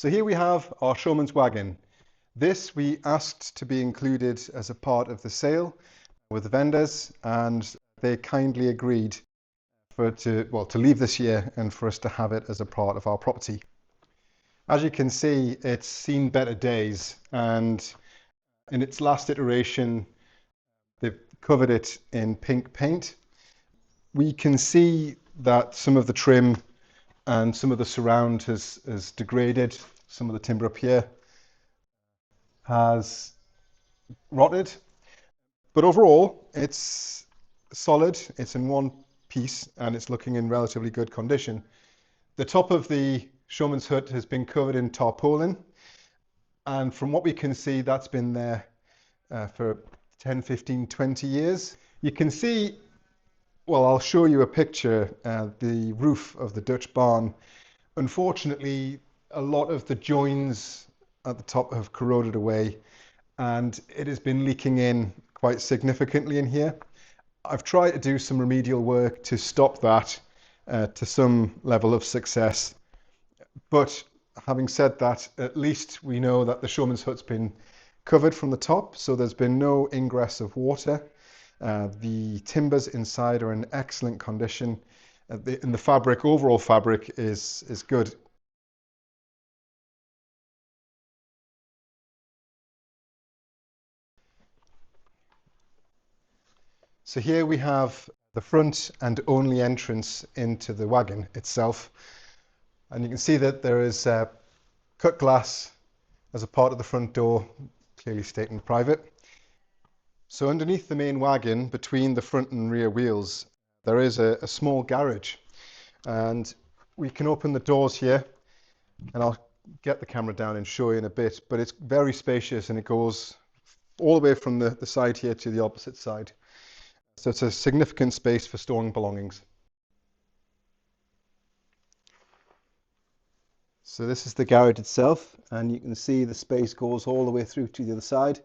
So here we have our showman's wagon. This we asked to be included as a part of the sale with the vendors, and they kindly agreed to leave this year and for us to have it as a part of our property. As you can see, it's seen better days, and in its last iteration, they've covered it in pink paint. We can see that some of the trim and some of the surround has degraded. Some of the timber up here has rotted, but overall it's solid. It's in one piece and it's looking in relatively good condition. The top of the showman's hut has been covered in tarpaulin, and from what we can see, that's been there for 10, 15, 20 years. You can see, well, I'll show you a picture, the roof of the Dutch barn. Unfortunately, a lot of the joins at the top have corroded away and it has been leaking in quite significantly in here. I've tried to do some remedial work to stop that to some level of success. But having said that, at least we know that the showman's hut's been covered from the top, so there's been no ingress of water. The timbers inside are in excellent condition, and the fabric, overall fabric, is good. So here we have the front and only entrance into the wagon itself, and you can see that there is cut glass as a part of the front door, clearly stating private. So underneath the main wagon, between the front and rear wheels, there is a small garage, and we can open the doors here, and I'll get the camera down and show you in a bit, but it's very spacious and it goes all the way from the side here to the opposite side. So it's a significant space for storing belongings. So this is the garage itself, and you can see the space goes all the way through to the other side.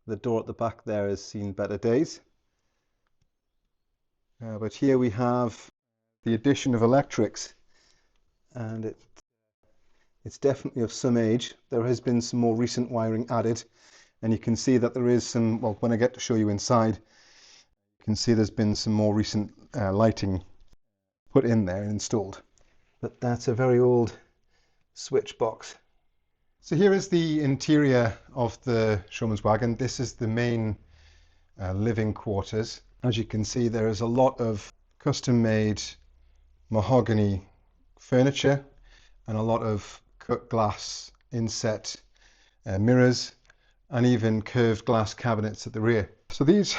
The door at the back there has seen better days. But here we have the addition of electrics, and it's definitely of some age. There has been some more recent wiring added, and you can see that there is some, well, when I get to show you inside, you can see there's been some more recent lighting put in there and installed. But that's a very old switch box. So here is the interior of the showman's wagon. This is the main living quarters. As you can see, there is a lot of custom-made mahogany furniture and a lot of cut glass inset mirrors and even curved glass cabinets at the rear. So these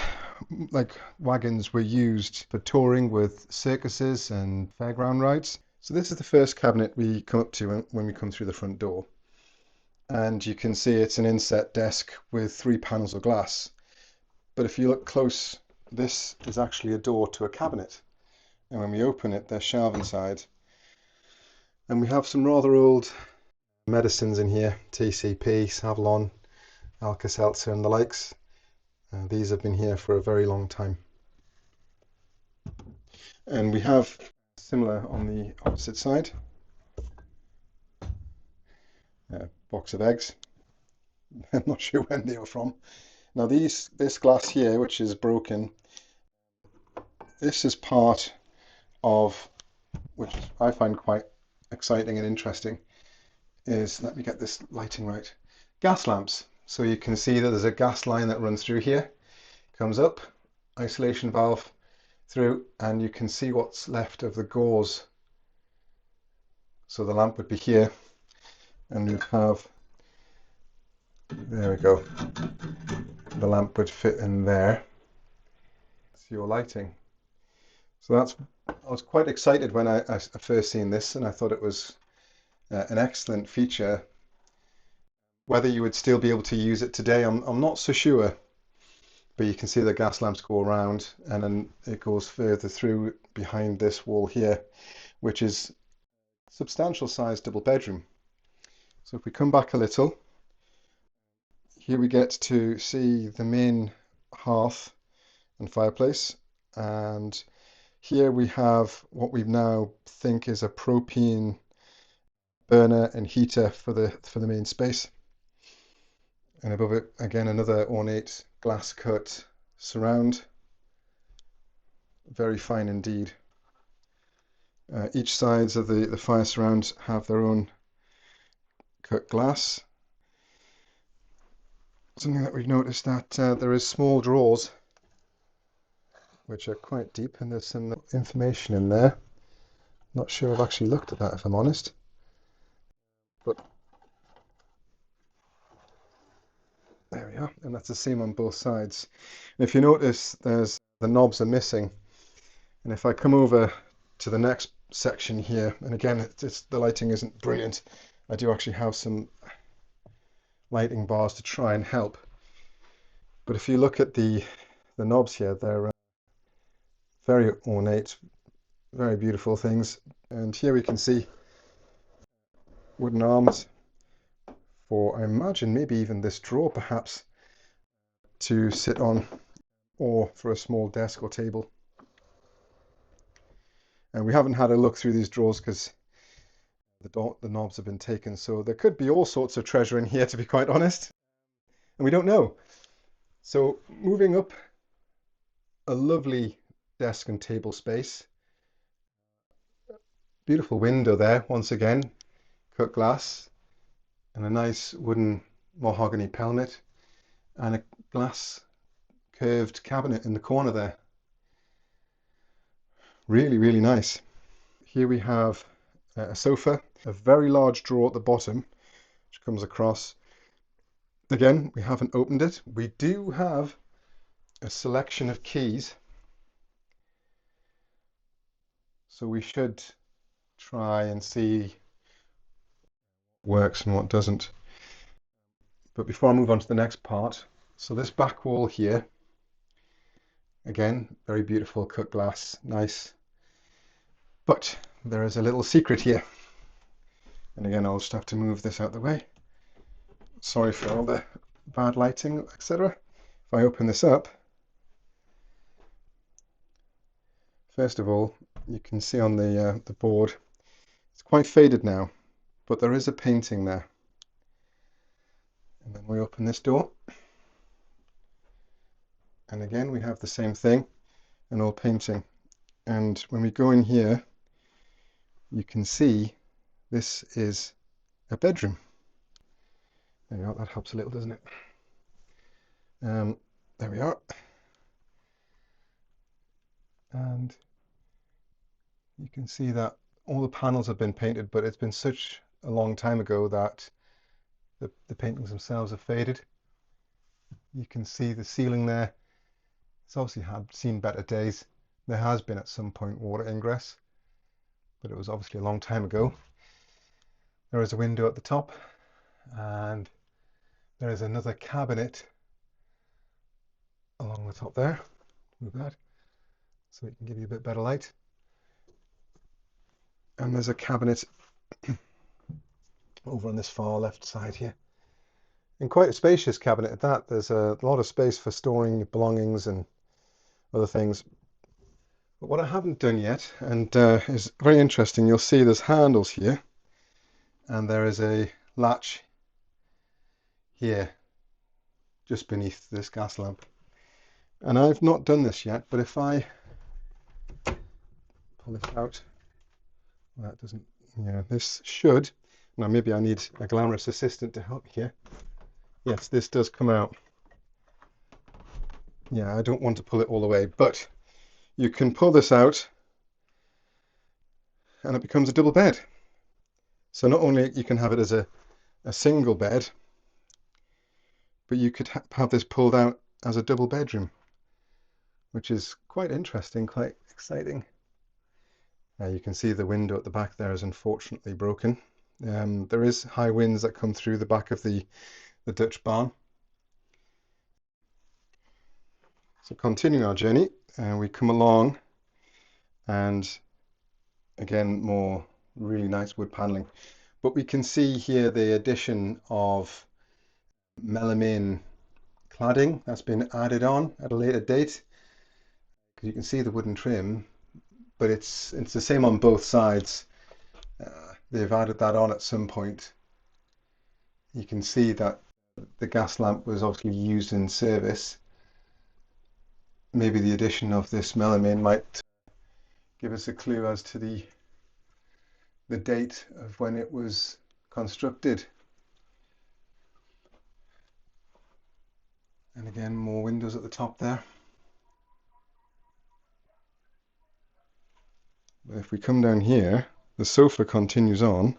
wagons were used for touring with circuses and fairground rides. So this is the first cabinet we come up to when we come through the front door. And you can see it's an inset desk with 3 panels of glass. But if you look close, this is actually a door to a cabinet. And when we open it, there's shelves inside. And we have some rather old medicines in here, TCP, Savlon, Alka-Seltzer and the likes. These have been here for a very long time. And we have similar on the opposite side. A box of eggs. I'm not sure when they were from. Now this glass here, which is broken, this is part of, which I find quite exciting and interesting, is, let me get this lighting right, gas lamps. So you can see that there's a gas line that runs through here, comes up, isolation valve through, and you can see what's left of the gauze. So the lamp would be here, and you'd have, there we go, the lamp would fit in there. That's your lighting. So I was quite excited when I first seen this, and I thought it was an excellent feature. Whether you would still be able to use it today, I'm not so sure. But you can see the gas lamps go around, and then it goes further through behind this wall here, which is a substantial sized double bedroom. So if we come back a little, here we get to see the main hearth and fireplace, and here we have what we now think is a propane burner and heater for the main space. And above it, again, another ornate glass cut surround. Very fine indeed. Each sides of the fire surrounds have their own cut glass. Something that we've noticed that there is small drawers which are quite deep, and there's some information in there. Not sure I've actually looked at that, if I'm honest. But there we are, and that's the same on both sides. And if you notice, the knobs are missing. And if I come over to the next section here, and again, the lighting isn't brilliant. I do actually have some lighting bars to try and help. But if you look at the knobs here, they're very ornate, very beautiful things. And here we can see wooden arms for, I imagine, maybe even this drawer perhaps to sit on, or for a small desk or table. And we haven't had a look through these drawers because the knobs have been taken, so there could be all sorts of treasure in here, to be quite honest, and we don't know. So moving up, a lovely desk and table space. Beautiful window there, once again, cut glass, and a nice wooden mahogany pelmet, and a glass curved cabinet in the corner there. Really, really nice. Here we have a sofa, a very large drawer at the bottom, which comes across. Again, we haven't opened it. We do have a selection of keys, so we should try and see what works and what doesn't. But before I move on to the next part, so this back wall here, again, very beautiful cut glass, nice. But there is a little secret here. And again, I'll just have to move this out of the way. Sorry for all the bad lighting, etc. If I open this up, first of all, you can see on the board, it's quite faded now, but there is a painting there. And then we open this door, and again we have the same thing, an old painting. And when we go in here, you can see this is a bedroom. There we are, that helps a little, doesn't it? There we are. And you can see that all the panels have been painted, but it's been such a long time ago that the paintings themselves have faded. You can see the ceiling there. It's obviously seen better days. There has been at some point water ingress, but it was obviously a long time ago. There is a window at the top, and there is another cabinet along the top there. Move that so it can give you a bit better light. And there's a cabinet over on this far left side here. And quite a spacious cabinet at that. There's a lot of space for storing belongings and other things. But what I haven't done yet, and is very interesting, you'll see there's handles here, and there is a latch here just beneath this gas lamp. And I've not done this yet, but if I pull this out, well, that doesn't, yeah, this should, now maybe I need a glamorous assistant to help me here. Yes, this does come out. Yeah, I don't want to pull it all the way, but you can pull this out and it becomes a double bed. So not only you can have it as a single bed, but you could have this pulled out as a double bedroom, which is quite interesting, quite exciting. You can see the window at the back there is unfortunately broken. There is high winds that come through the back of the Dutch barn. So continuing our journey, we come along, and again more really nice wood paneling, but we can see here the addition of melamine cladding that's been added on at a later date, because you can see the wooden trim, but it's the same on both sides. they've added that on at some point. You can see that the gas lamp was obviously used in service. Maybe the addition of this melamine might give us a clue as to the date of when it was constructed. And again, more windows at the top there. But if we come down here, the sofa continues on,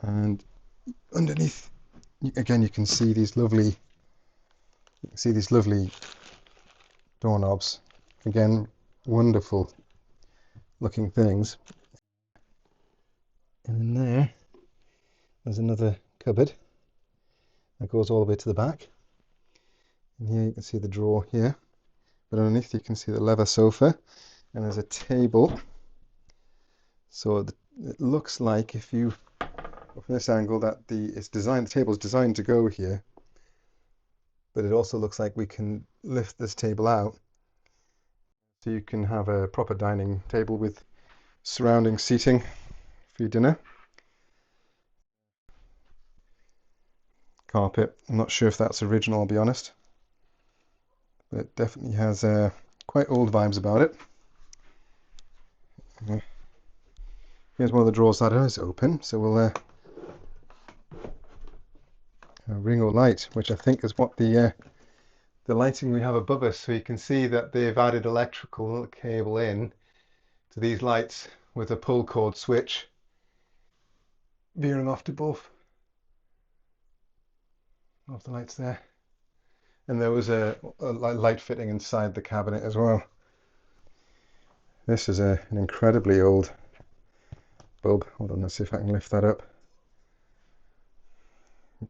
and underneath, again, you can see these lovely doorknobs. Again, wonderful looking things. And in there's another cupboard that goes all the way to the back. And here you can see the drawer here, but underneath you can see the leather sofa, and there's a table. So it looks like, if you from this angle, that the table is designed to go here, but it also looks like we can lift this table out so you can have a proper dining table with surrounding seating for your dinner. Carpet, I'm not sure if that's original, I'll be honest, but it definitely has quite old vibes about it. Here's one of the drawers that is open, so we'll a ring or light, which I think is what the lighting we have above us. So you can see that they've added electrical cable in to these lights with a pull cord switch veering off to both of the lights there. And there was a light fitting inside the cabinet as well. This is an incredibly old bulb. Hold on, let's see if I can lift that up.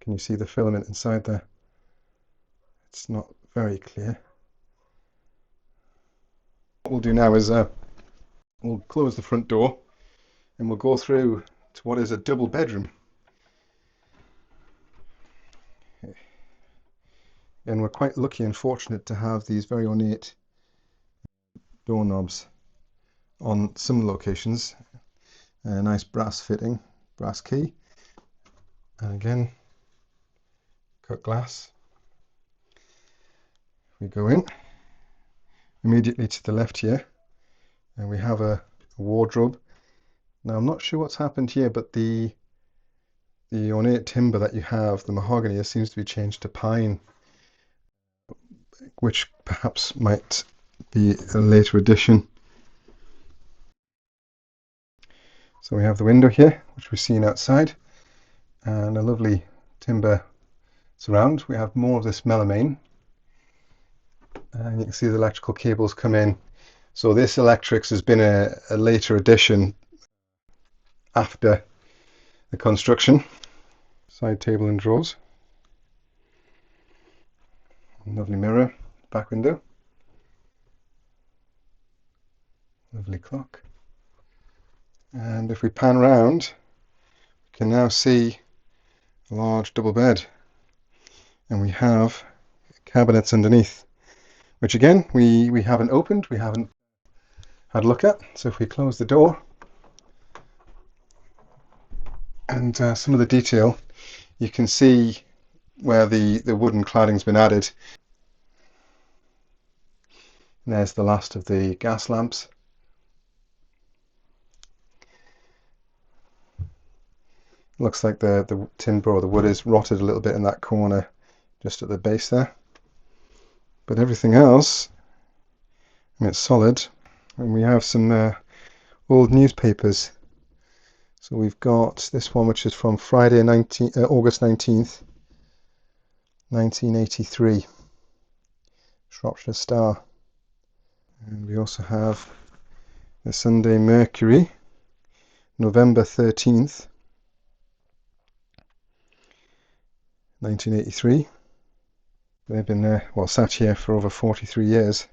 Can you see the filament inside there? It's not very clear. What we'll do now is we'll close the front door and we'll go through to what is a double bedroom. And we're quite lucky and fortunate to have these very ornate doorknobs on some locations. A nice brass fitting, brass key, and again, cut glass. We go in immediately to the left here, and we have a wardrobe. Now I'm not sure what's happened here, but the ornate timber that you have, the mahogany, seems to be changed to pine, which perhaps might be a later addition. So we have the window here, which we've seen outside, and a lovely timber surround. We have more of this melamine, and you can see the electrical cables come in. So this electrics has been a later addition after the construction. Side table and drawers. Lovely mirror, back window. Lovely clock. And if we pan around, we can now see a large double bed. And we have cabinets underneath, which again, we haven't opened, we haven't had a look at. So if we close the door, and some of the detail, you can see where the wooden cladding's been added. And there's the last of the gas lamps. Looks like the timber or the wood is rotted a little bit in that corner just at the base there, but everything else, I mean, it's solid. And we have some old newspapers. So we've got this one, which is from Friday August 19th 1983, Shropshire Star. And we also have the Sunday Mercury, November 13th 1983. They've been sat here for over 43 years,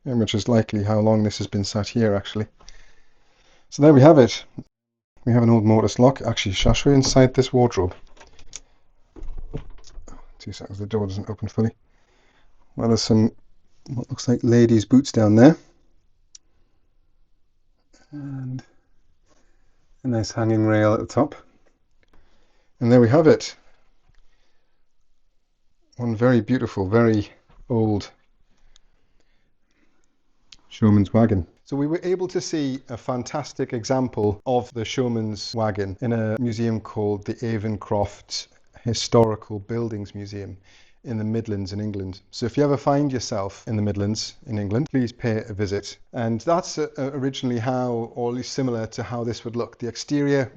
and which is likely how long this has been sat here actually. So there we have it. We have an old mortise lock. Actually, shall I show you inside this wardrobe? 2 seconds, the door doesn't open fully. Well, there's some what looks like ladies' boots down there. and a nice hanging rail at the top. And there we have it. One very beautiful, very old showman's wagon. So we were able to see a fantastic example of the showman's wagon in a museum called the Avencroft Historical Buildings Museum in the Midlands in England. So if you ever find yourself in the Midlands in England, please pay a visit. And that's originally how, or at least similar to how this would look. The exterior,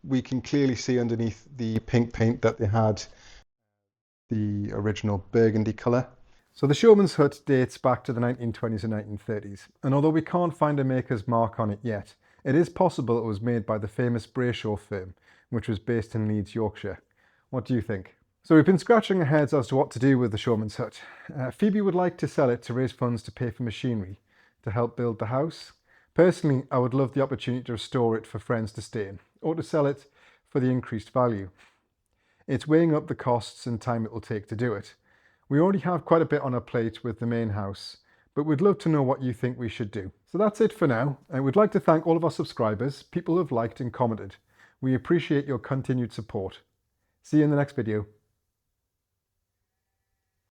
we can clearly see underneath the pink paint that they had the original burgundy colour. So the showman's hut dates back to the 1920s and 1930s, and although we can't find a maker's mark on it yet, it is possible it was made by the famous Brayshaw firm, which was based in Leeds, Yorkshire. What do you think? So we've been scratching our heads as to what to do with the showman's hut. Phoebe would like to sell it to raise funds to pay for machinery to help build the house. Personally, I would love the opportunity to restore it for friends to stay in, or to sell it for the increased value. It's weighing up the costs and time it will take to do it. We already have quite a bit on our plate with the main house, but we'd love to know what you think we should do. So that's it for now. I would like to thank all of our subscribers, people who have liked and commented. We appreciate your continued support. See you in the next video.